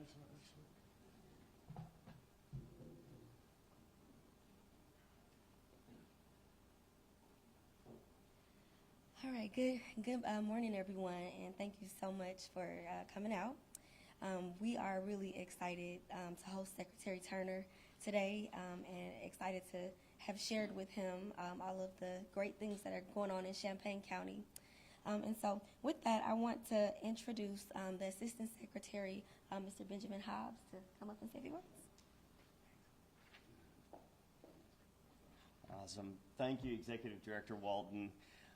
Excellent, excellent. All right, good morning, everyone, and thank you so much for coming out. We are really excited to host Secretary Turner today, and excited to have shared with him all of the great things that are going on in Champaign County. And so with that, I want to introduce the Assistant Secretary, Mr. Benjamin Hobbs, to come up and say a few words. Awesome. Thank you, Executive Director Walton.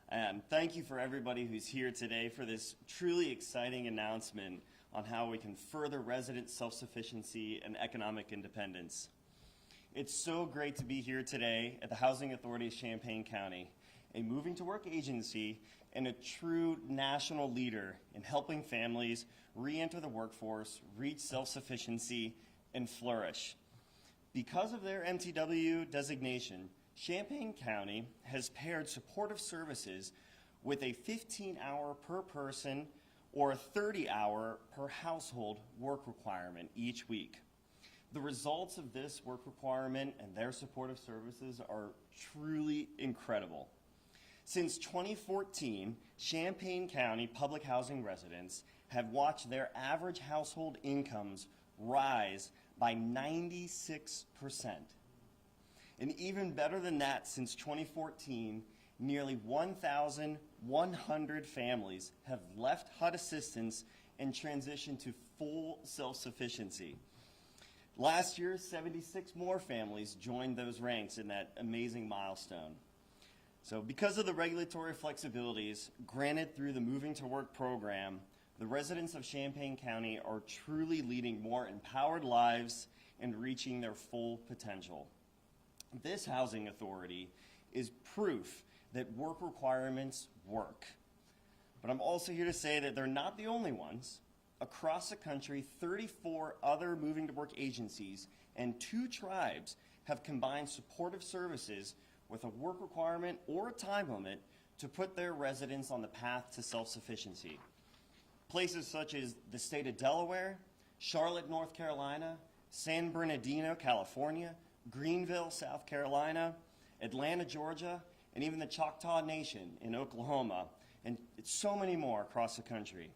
And thank you for everybody who's here today for this truly exciting announcement on how we can further resident self-sufficiency and economic independence. It's so great to be here today at the Housing Authority of Champaign County, a moving to work agency and a true national leader in helping families re-enter the workforce, reach self-sufficiency, and flourish. Because of their MTW designation, Champaign County has paired supportive services with a 15-hour per person or a 30-hour per household work requirement each week. The results of this work requirement and their supportive services are truly incredible. Since 2014, Champaign County public housing residents have watched their average household incomes rise by 96%. And even better than that, since 2014, nearly 1,100 families have left HUD assistance and transitioned to full self-sufficiency. Last year, 76 more families joined those ranks in that amazing milestone. So because of the regulatory flexibilities granted through the Moving to Work program, the residents of Champaign County are truly leading more empowered lives and reaching their full potential. This housing authority is proof that work requirements work. But I'm also here to say that they're not the only ones. Across the country, 34 other moving to work agencies and 2 tribes have combined supportive services with a work requirement or a time limit to put their residents on the path to self-sufficiency. Places such as the state of Delaware, Charlotte, North Carolina, San Bernardino, California, Greenville, South Carolina, Atlanta, Georgia, and even the Choctaw Nation in Oklahoma, and so many more across the country.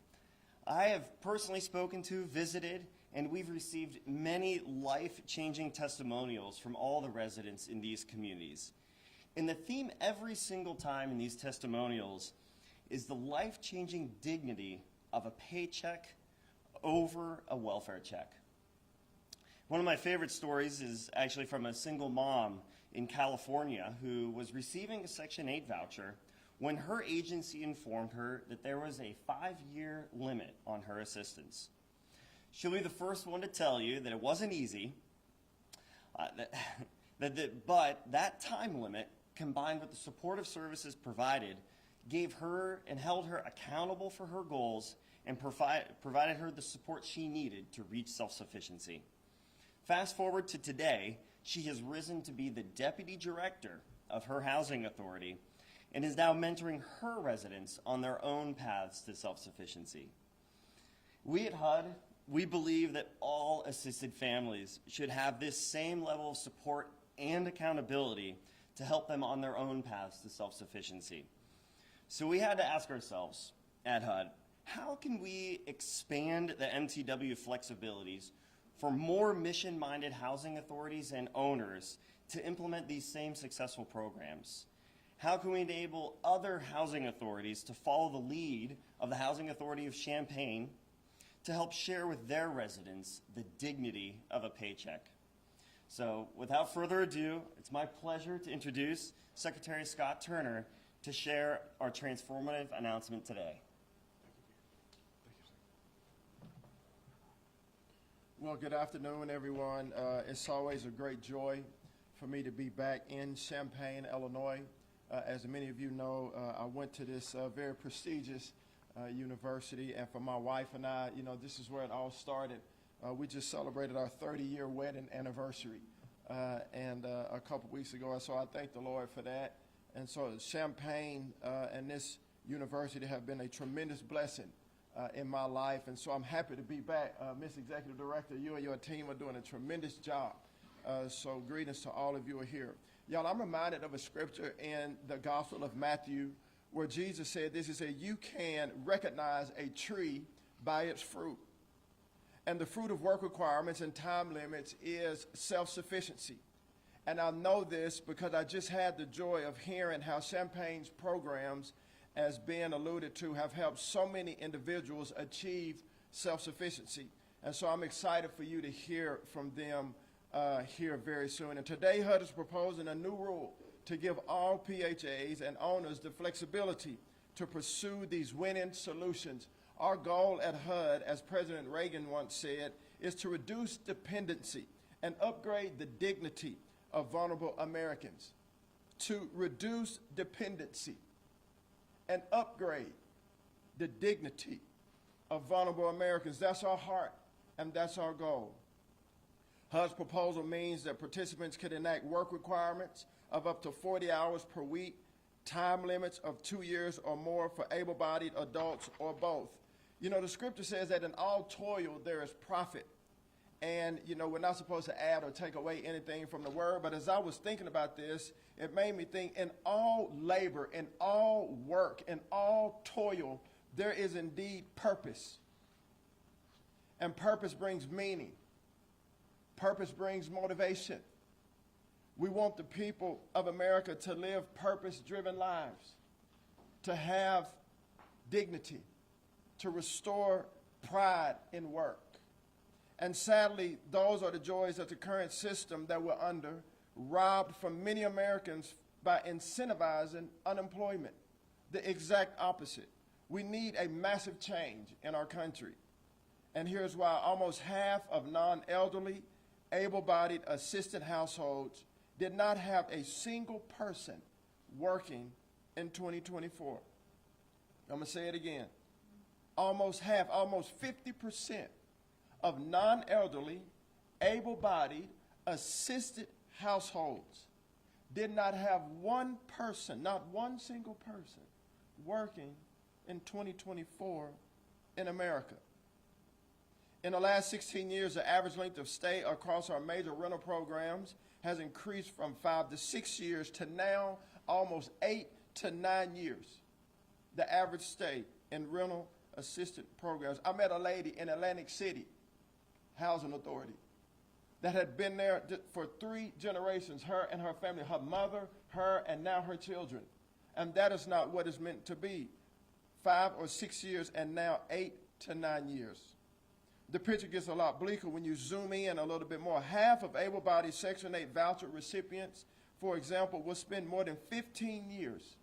I have personally spoken to, visited, and we've received many life-changing testimonials from all the residents in these communities. And the theme every single time in these testimonials is the life-changing dignity of a paycheck over a welfare check. One of my favorite stories is actually from a single mom in California who was receiving a Section 8 voucher when her agency informed her that there was a 5-year limit on her assistance. She'll be the first one to tell you that it wasn't easy, but that time limit, combined with the supportive services provided, gave her and held her accountable for her goals and provided her the support she needed to reach self-sufficiency. Fast forward to today, she has risen to be the deputy director of her housing authority and is now mentoring her residents on their own paths to self-sufficiency. We at HUD, we believe that all assisted families should have this same level of support and accountability to help them on their own paths to self-sufficiency. So we had to ask ourselves at HUD, how can we expand the MTW flexibilities for more mission-minded housing authorities and owners to implement these same successful programs? How can we enable other housing authorities to follow the lead of the Housing Authority of Champaign to help share with their residents the dignity of a paycheck? So without further ado, it's my pleasure to introduce Secretary Scott Turner to share our transformative announcement today. Well, good afternoon, everyone. It's always a great joy for me to be back in Champaign, Illinois. As many of you know, I went to this very prestigious university, and for my wife and I, this is where it all started. We just celebrated our 30-year wedding anniversary and a couple weeks ago, so I thank the Lord for that. And so Champaign and this university have been a tremendous blessing in my life. And so I'm happy to be back. Miss Executive Director, you and your team are doing a tremendous job. So greetings to all of you who are here. Y'all, I'm reminded of a scripture in the Gospel of Matthew where Jesus said this. He said, you can recognize a tree by its fruit. And the fruit of work requirements and time limits is self-sufficiency. And I know this because I just had the joy of hearing how Champagne's programs, as being alluded to, have helped so many individuals achieve self-sufficiency. And so I'm excited for you to hear from them here very soon. And today HUD is proposing a new rule to give all PHAs and owners the flexibility to pursue these winning solutions. Our goal at HUD, as President Reagan once said, is to reduce dependency and upgrade the dignity of vulnerable Americans. To reduce dependency and upgrade the dignity of vulnerable Americans. That's our heart and that's our goal. HUD's proposal means that participants can enact work requirements of up to 40 hours per week, time limits of 2 years or more for able-bodied adults or both. You know, the scripture says that in all toil there is profit. And, you know, we're not supposed to add or take away anything from the word, but as I was thinking about this, it made me think in all labor, in all work, in all toil, there is indeed purpose. And purpose brings meaning. Purpose brings motivation. We want the people of America to live purpose-driven lives, to have dignity, to restore pride in work. And sadly, those are the joys of the current system that we're under, robbed from many Americans by incentivizing unemployment. The exact opposite. We need a massive change in our country. And here's why. Almost half of non-elderly, able-bodied assisted households did not have a single person working in 2024. I'm going to say it again. Almost half, almost 50% of non-elderly, able-bodied, assisted households did not have one person, not one single person, working in 2024 in America. In the last 16 years, the average length of stay across our major rental programs has increased from 5 to 6 years to now almost 8 to 9 years. The average stay in rental assisted programs. I met a lady in Atlantic City Housing Authority that had been there for 3 generations, her and her family, her mother, her, and now her children. And that is not what it's meant to be. 5 or 6 years and now 8 to 9 years. The picture gets a lot bleaker when you zoom in a little bit more. Half of able-bodied Section 8 voucher recipients, for example, will spend more than 15 years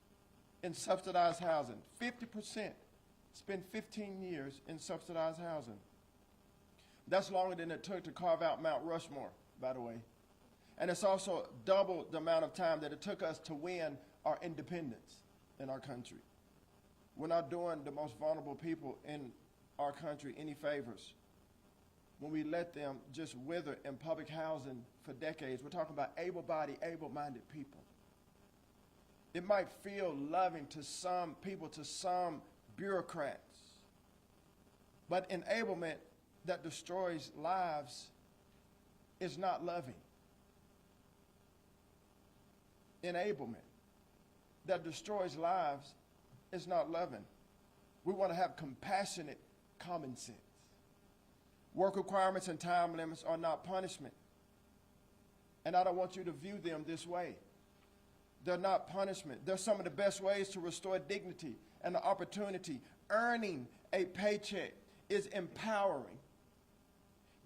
in subsidized housing. 50% spend 15 years in subsidized housing. That's longer than it took to carve out Mount Rushmore, by the way. And it's also double the amount of time that it took us to win our independence in our country. We're not doing the most vulnerable people in our country any favors when we let them just wither in public housing for decades. We're talking about able-bodied, able-minded people. It might feel loving to some people, to some bureaucrats, but enablement that destroys lives is not loving. Enablement that destroys lives is not loving. We want to have compassionate common sense. Work requirements and time limits are not punishment. And I don't want you to view them this way. They're not punishment. They're some of the best ways to restore dignity and the opportunity. Earning a paycheck is empowering.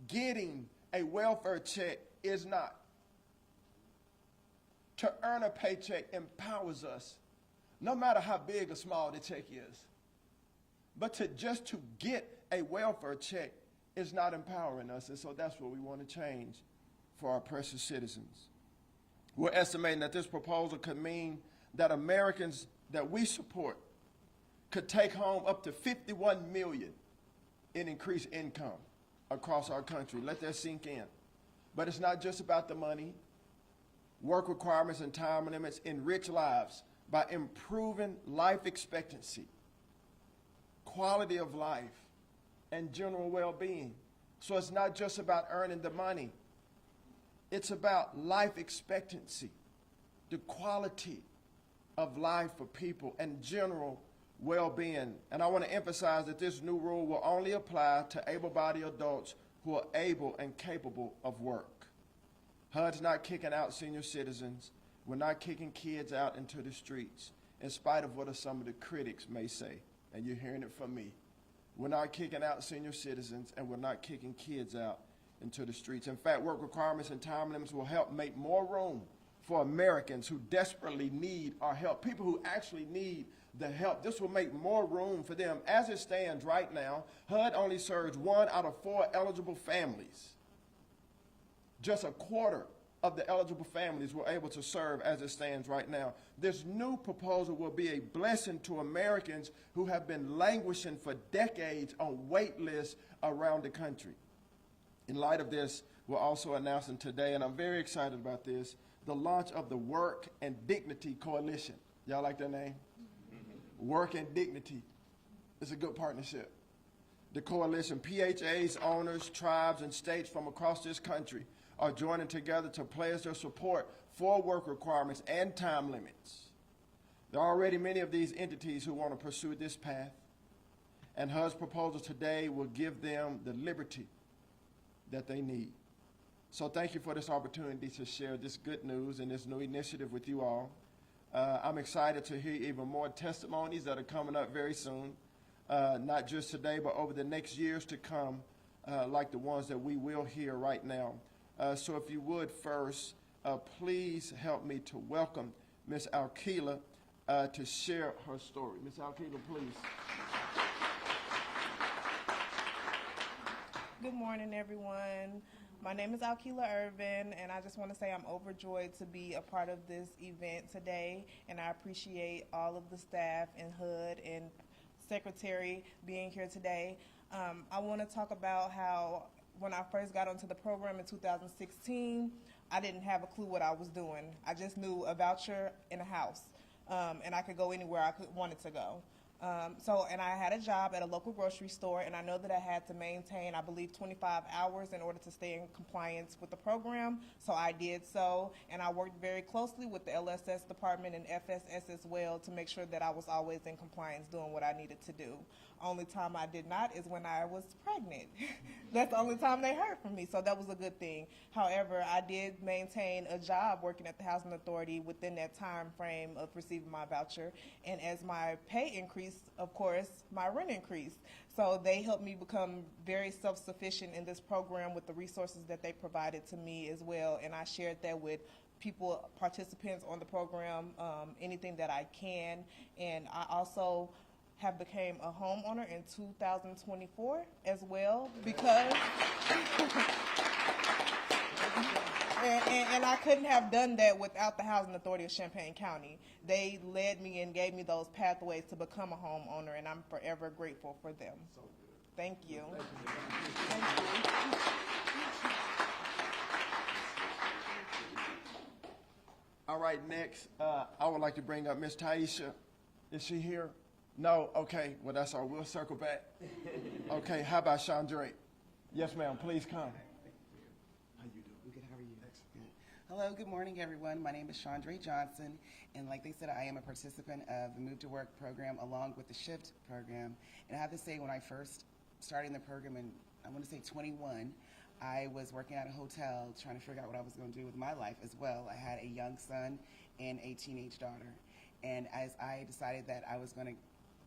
Getting a welfare check is not. To earn a paycheck empowers us, no matter how big or small the check is. But to get a welfare check is not empowering us, and so that's what we want to change for our precious citizens. We're estimating that this proposal could mean that Americans that we support could take home up to $51 million in increased income across our country. Let that sink in. But it's not just about the money. Work requirements and time limits enrich lives by improving life expectancy, quality of life and general well-being. So it's not just about earning the money. It's about life expectancy, the quality of life for people, and general well-being. And I want to emphasize that this new rule will only apply to able-bodied adults who are able and capable of work. HUD's not kicking out senior citizens. We're not kicking kids out into the streets, in spite of what some of the critics may say, and you're hearing it from me. We're not kicking out senior citizens, and we're not kicking kids out into the streets. In fact, work requirements and time limits will help make more room for Americans who desperately need our help, people who actually need the help. This will make more room for them. As it stands right now, HUD only serves 1 out of 4 eligible families. Just a quarter of the eligible families were able to serve as it stands right now. This new proposal will be a blessing to Americans who have been languishing for decades on wait lists around the country. In light of this, we're also announcing today, and I'm very excited about this, the launch of the Work and Dignity Coalition. Y'all like that name? Work and Dignity. It's a good partnership. The coalition, PHAs, owners, tribes, and states from across this country are joining together to pledge their support for work requirements and time limits. There are already many of these entities who want to pursue this path, and HUD's proposal today will give them the liberty that they need. So thank you for this opportunity to share this good news and this new initiative with you all. I'm excited to hear even more testimonies that are coming up very soon, not just today, but over the next years to come, like the ones that we will hear right now. So if you would first, please help me to welcome Ms. Alkila to share her story. Ms. Alkila, please. Good morning, everyone. My name is Alkila Irvin, and I just want to say I'm overjoyed to be a part of this event today, and I appreciate all of the staff and HUD and Secretary being here today. I want to talk about how when I first got onto the program in 2016, I didn't have a clue what I was doing. I just knew a voucher and a house, and I could go anywhere I wanted to go. And I had a job at a local grocery store, and I know that I had to maintain, I believe, 25 hours in order to stay in compliance with the program, so I did so, and I worked very closely with the LSS department and FSS as well to make sure that I was always in compliance doing what I needed to do. Only time I did not is when I was pregnant. That's the only time they heard from me, so that was a good thing. However, I did maintain a job working at the Housing Authority within that time frame of receiving my voucher, and as my pay increased, of course, my rent increased. So they helped me become very self-sufficient in this program with the resources that they provided to me as well, and I shared that with people, participants on the program, anything that I can, and I also have became a homeowner in 2024 as well because and I couldn't have done that without the Housing Authority of Champaign County. They led me and gave me those pathways to become a homeowner, and I'm forever grateful for them. So good. Thank you. Thank you. All right, next, I would like to bring up Miss Taisha. Is she here? No? Okay, well, that's all. We'll circle back. Okay, how about Chandra? Yes, ma'am, please come. How you doing? Good, how are you? Excellent. Hello, good morning, everyone. My name is Chandra Johnson, and like they said, I am a participant of the Move to Work program along with the Shift program. And I have to say, when I first started in the program in, I want to say 21, I was working at a hotel trying to figure out what I was going to do with my life as well. I had a young son and a teenage daughter. And as I decided that I was going to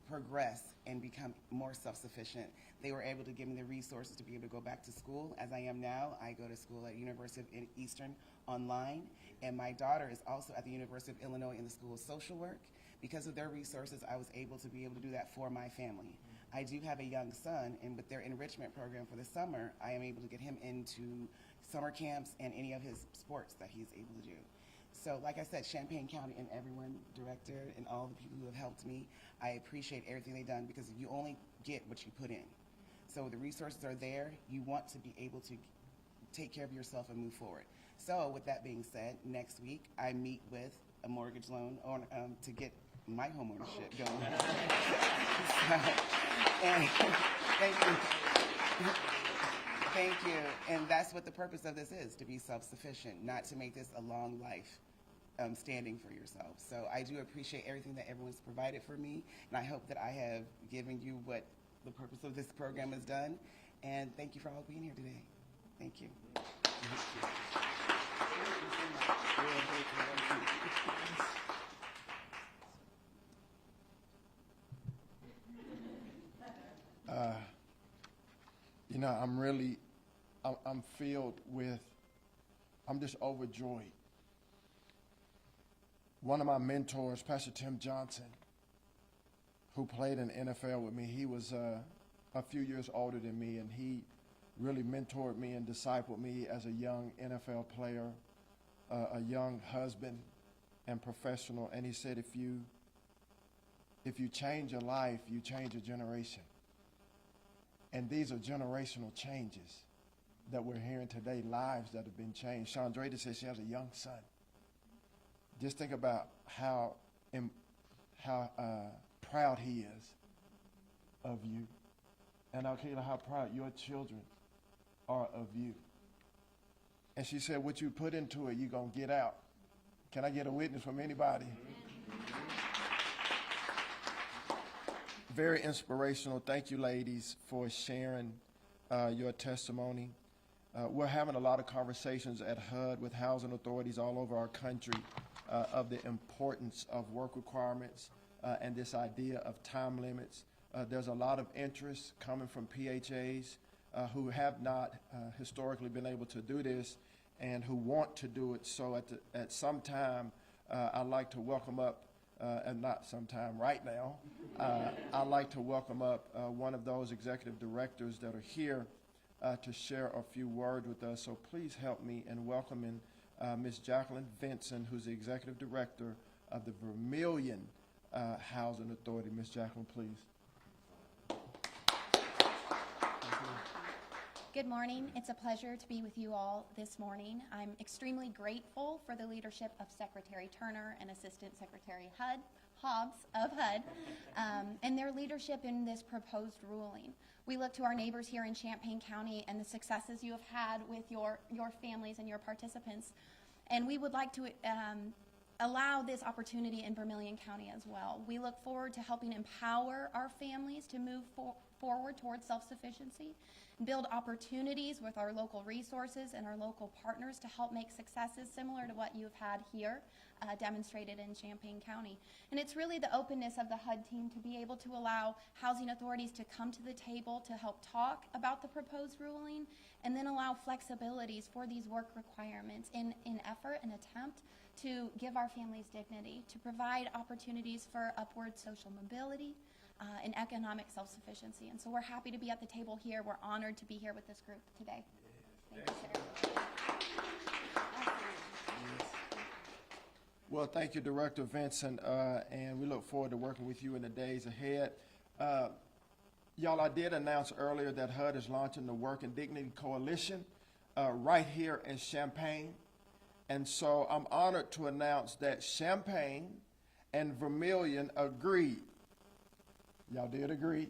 progress and become more self-sufficient, they were able to give me the resources to be able to go back to school. As I am now, I go to school at University of Eastern online, and my daughter is also at the University of Illinois in the School of Social Work. Because of their resources, I was able to be able to do that for my family. I do have a young son, and with their enrichment program for the summer, I am able to get him into summer camps and any of his sports that he's able to do. So like I said, Champaign County and everyone, director and all the people who have helped me, I appreciate everything they've done because you only get what you put in. So the resources are there. You want to be able to take care of yourself and move forward. So with that being said, next week I meet with a mortgage loan to get my home ownership going. And thank you. Thank you. And that's what the purpose of this is, to be self-sufficient, not to make this a long life standing for yourself. So I do appreciate everything that everyone's provided for me, and I hope that I have given you what the purpose of this program has done. And thank you for all being here today. Thank you. You know, I'm filled with, I'm just overjoyed. One of my mentors, Pastor Tim Johnson, who played in the NFL with me, he was a few years older than me, and he really mentored me and discipled me as a young NFL player, a young husband and professional. And he said, if you change your life, you change a generation. And these are generational changes that we're hearing today, lives that have been changed. Chandra says she has a young son. Just think about how proud he is of you. And Alkila, how proud your children are of you. And she said, what you put into it, you're going to get out. Can I get a witness from anybody? Very inspirational. Thank you, ladies, for sharing your testimony. We're having a lot of conversations at HUD with housing authorities all over our country of the importance of work requirements and this idea of time limits. There's a lot of interest coming from PHAs who have not historically been able to do this and who want to do it. So at some time, I'd like to welcome up, and not sometime, right now, I'd like to welcome up one of those executive directors that are here to share a few words with us. So please help me in welcoming Ms. Jacqueline Vinson, who's the executive director of the Vermilion Housing Authority. Ms. Jacqueline, please. Good morning. It's a pleasure to be with you all this morning. I'm extremely grateful for the leadership of Secretary Turner and Assistant Secretary Hobbs of HUD and their leadership in this proposed ruling. We look to our neighbors here in Champaign County and the successes you have had with your families and your participants. And we would like to allow this opportunity in Vermilion County as well. We look forward to helping empower our families to move forward towards self-sufficiency, build opportunities with our local resources and our local partners to help make successes similar to what you've had here demonstrated in Champaign County. And it's really the openness of the HUD team to be able to allow housing authorities to come to the table to help talk about the proposed ruling and then allow flexibilities for these work requirements in effort and attempt to give our families dignity, to provide opportunities for upward social mobility, and economic self-sufficiency. And so we're happy to be at the table here. We're honored to be here with this group today. Thank you, sir. Well, thank you, Director Vinson, and we look forward to working with you in the days ahead. Y'all, I did announce earlier that HUD is launching the Work and Dignity Coalition right here in Champaign. And so I'm honored to announce that Champaign and Vermilion agreed. Y'all did agree?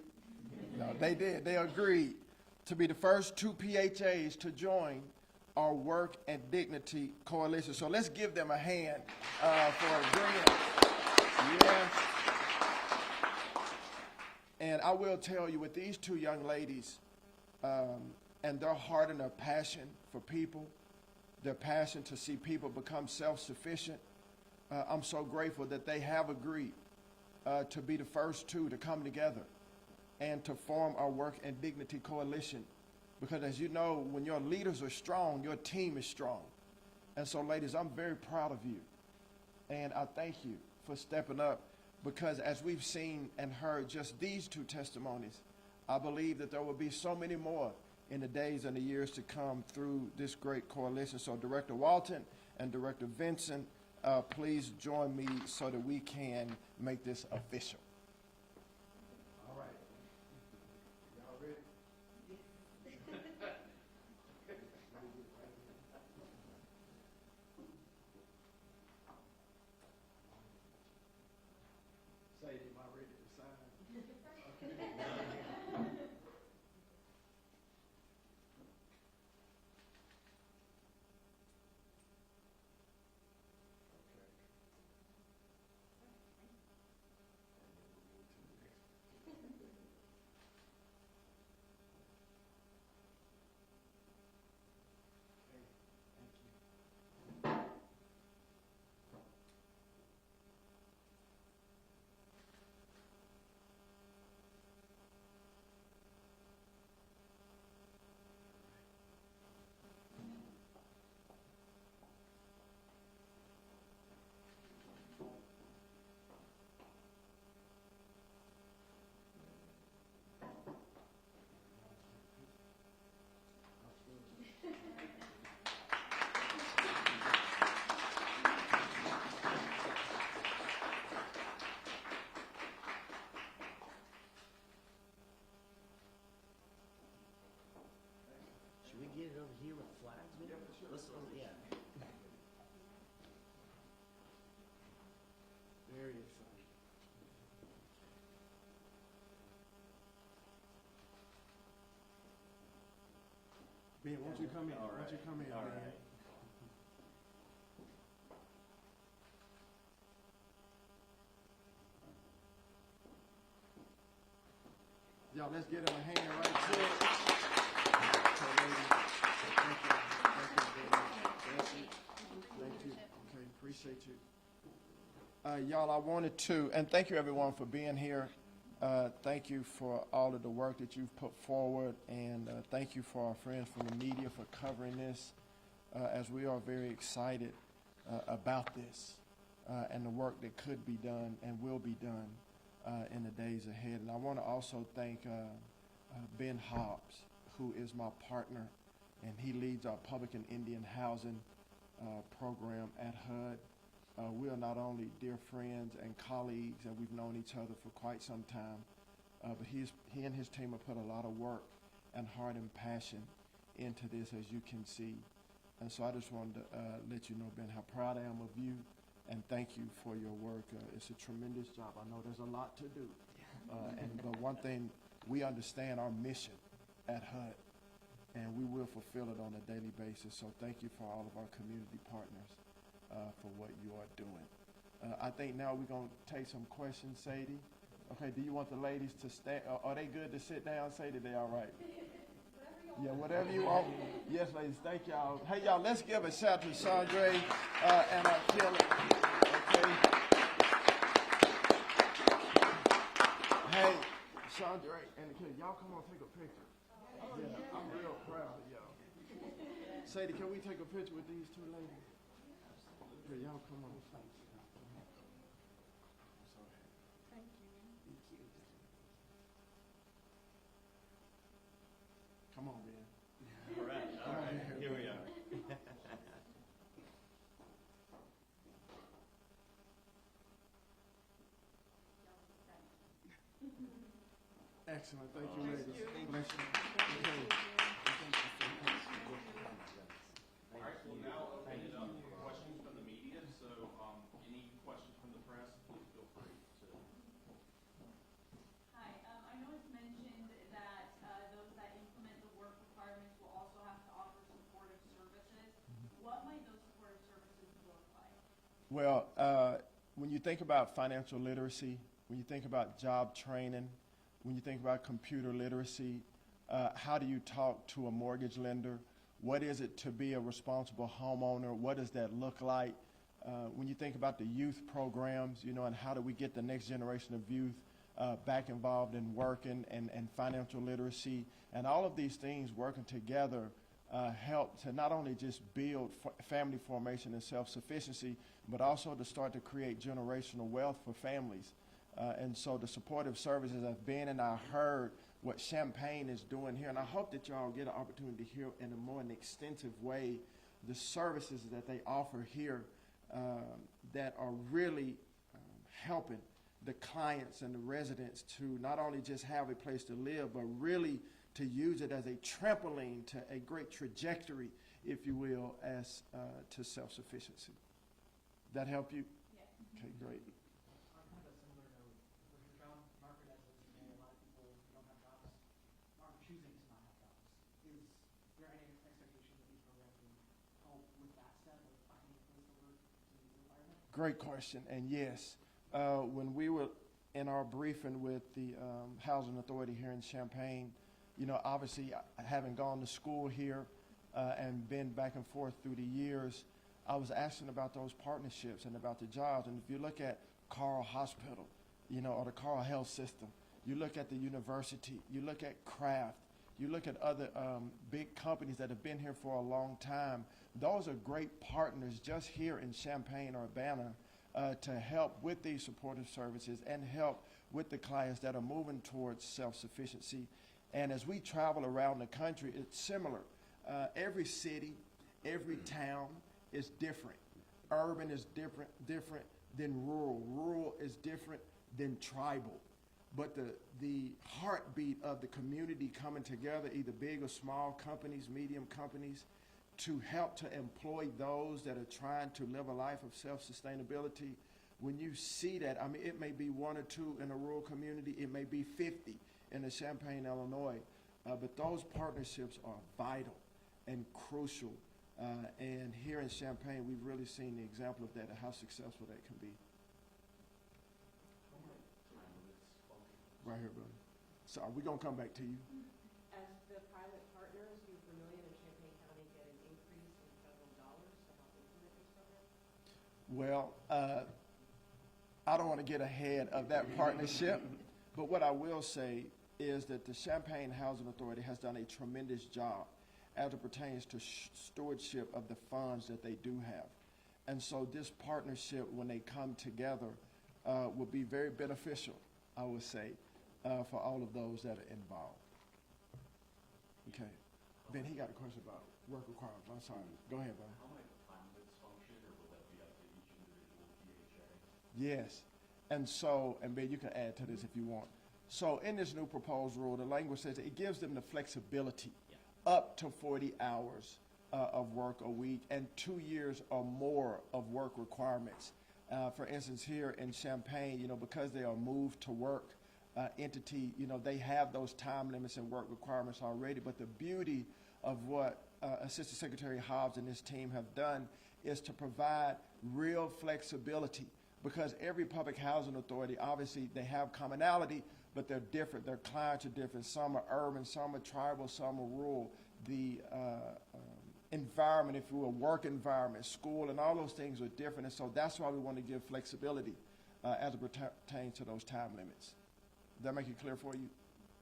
No, they did. They agreed to be the first two PHAs to join our Work and Dignity Coalition. So let's give them a hand for agreeing. Yes. And I will tell you, with these two young ladies and their heart and their passion for people, their passion to see people become self-sufficient, I'm so grateful that they have agreed to be the first two to come together and to form our Work and Dignity Coalition. Because as you know, when your leaders are strong, your team is strong. And so, ladies, I'm very proud of you. And I thank you for stepping up, because as we've seen and heard just these two testimonies, I believe that there will be so many more in the days and the years to come through this great coalition. So Director Walton and Director Vinson, please join me so that we can make this official. All right. Y'all ready? Say, am I ready to sign? Okay. get it over here with flags? Maybe? Yeah. Very exciting. Ben, won't you come in? All Won't you right. come in, All Ben? right. Y'all, let's give him a hand right quick. Okay, ladies. Thank you. Thank you. Thank you. Okay, appreciate you. Y'all, I wanted to, and thank you everyone for being here. Thank you for all of the work that you've put forward, and thank you for our friends from the media for covering this, as we are very excited about this and the work that could be done and will be done in the days ahead. And I want to also thank Ben Hobbs, who is my partner, and he leads our public and Indian housing program at HUD. We are not only dear friends and colleagues, and we've known each other for quite some time, but he and his team have put a lot of work and heart and passion into this, as you can see. And so I just wanted to let you know, Ben, how proud I am of you, and thank you for your work. It's a tremendous job. I know there's a lot to do. But one thing, we understand our mission at HUD, and we will fulfill it on a daily basis. So thank you for all of our community partners for what you are doing. I think now we're going to take some questions, Sadie. Okay, do you want the ladies to stay? Are they good to sit down, Sadie? They all right? Yeah, whatever you want. Yes, ladies, thank y'all. Hey, y'all, let's give a shout to Chandra and Kelly. Okay. Hey, Chandra and Kelly, y'all come on, take a picture. Yeah, I'm real proud of y'all. Sadie, can we take a picture with these two ladies? Okay, y'all come on. Come on, man. All right. All right. Here we are. Excellent. Thank you, ladies. Bless you. Okay. All right, we'll now open it up for questions from the media. So any questions from the press, please feel free to. Hi, I know it's mentioned that those that implement the work requirements will also have to offer supportive services. What might those supportive services look like? Well, when you think about financial literacy, when you think about job training, when you think about computer literacy, how do you talk to a mortgage lender? What is it to be a responsible homeowner? What does that look like? When you think about the youth programs, you know, and how do we get the next generation of youth back involved in working and financial literacy, and all of these things working together help to not only just build family formation and self-sufficiency, but also to start to create generational wealth for families. And so the supportive services have been, and I heard what Champaign is doing here, and I hope that y'all get an opportunity to hear in a more extensive way the services that they offer here that are really helping the clients and the residents to not only just have a place to live, but really to use it as a trampoline to a great trajectory, if you will, as to self-sufficiency. That help you? Yeah. Okay, great. Kind of similar to what your job market as is today. A lot of people don't have jobs, are choosing to not have jobs. Is there any expectation that these programs will help with that step of finding a place to work to meet the requirement? Great question, and yes, when we were in our briefing with the Housing Authority here in Champaign, you know, obviously having gone to school here and been back and forth through the years, I was asking about those partnerships and about the jobs. And if you look at Carl Hospital, you know, or the Carl Health System, you look at the university, you look at Kraft, you look at other big companies that have been here for a long time, those are great partners just here in Champaign-Urbana to help with these supportive services and help with the clients that are moving towards self-sufficiency. And as we travel around the country, it's similar. Every city, every town is different. Urban is different than rural. Rural is different than tribal. but the heartbeat of the community coming together, either big or small companies, medium companies, to help to employ those that are trying to live a life of self-sustainability. When you see that, I mean, it may be 1 or 2 in a rural community, it may be 50 in the Champaign, Illinois, but those partnerships are vital and crucial. And here in Champaign, we've really seen the example of that and how successful that can be. Right here, brother. So we're going to come back to you. As the pilot partners, do Vermillion and Champaign County get an increase in federal dollars to help implement this program? Well, I don't want to get ahead of that partnership, but what I will say is that the Champaign Housing Authority has done a tremendous job as it pertains to stewardship of the funds that they do have. And so this partnership, when they come together, will be very beneficial, I would say, for all of those that are involved. Okay. Ben, he got a question about work requirements. I'm sorry. Go ahead, Ben. How might time limits function, or will that be up to each individual PHA? Yes. And so, and Ben, you can add to this if you want. So in this new proposed rule, the language says it gives them the flexibility up to 40 hours of work a week and 2 years or more of work requirements. For instance, here in Champaign, because they are moved to work entity, they have those time limits and work requirements already. But the beauty of what Assistant Secretary Hobbs and his team have done is to provide real flexibility, because every public housing authority, obviously, they have commonality, but they're different. Their clients are different. Some are urban, some are tribal, some are rural. The environment, if you will, work environment, school, and all those things are different. And so that's why we want to give flexibility as it pertains to those time limits. Does that make it clear for you?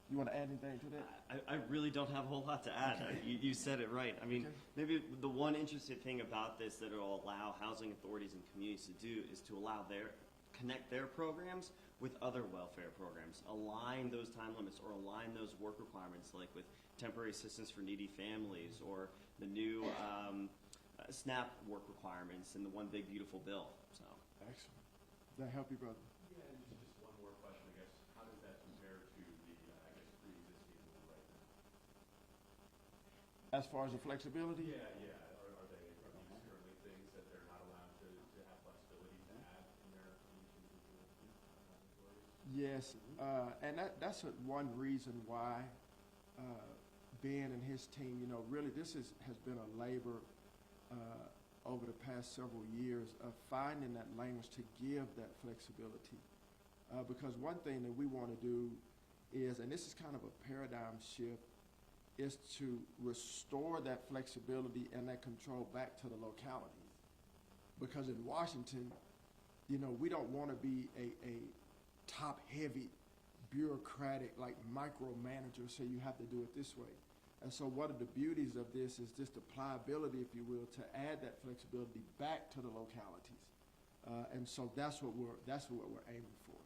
You want to add anything to that? I really don't have a whole lot to add. You said it right. I mean, maybe the one interesting thing about this that it will allow housing authorities and communities to do is to connect their programs with other welfare programs, align those time limits or align those work requirements, like with temporary assistance for needy families or the new SNAP work requirements in the One Big Beautiful Bill. So, Excellent. Does that help you, brother? Yeah, and just one more question, I guess. How does that compare to the, pre-existing rule right now? As far as the flexibility? Yeah. Are these currently things that they're not allowed to have flexibility to add in their individual authorities? Yes, and that's one reason why Ben and his team, really this has been a labor over the past several years of finding that language to give that flexibility. Because one thing that we want to do is, and this is kind of a paradigm shift, is to restore that flexibility and that control back to the localities. Because in Washington, we don't want to be a top-heavy, bureaucratic, like micromanager, so you have to do it this way. And so one of the beauties of this is just the pliability, if you will, to add that flexibility back to the localities. And so that's what we're aiming for.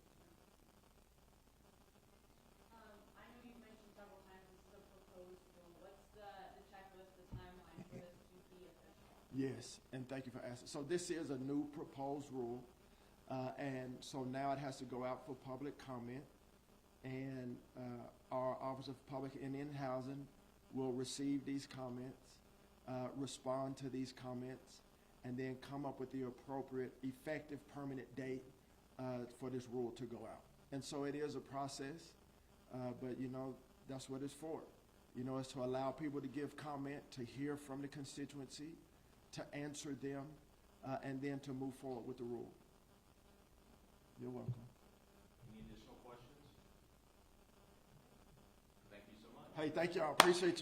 I know you've mentioned several times this is a proposed rule. What's the checklist, the timeline for this to be official? Yes, and thank you for asking. So this is a new proposed rule, and so now it has to go out for public comment, and our Office of Public and Indian Housing will receive these comments, respond to these comments, and then come up with the appropriate effective permanent date for this rule to go out. And so it is a process, but that's what it's for. It's to allow people to give comment, to hear from the constituency, to answer them, and then to move forward with the rule. You're welcome. Any additional questions? Thank you so much. Hey, thank y'all. Appreciate you.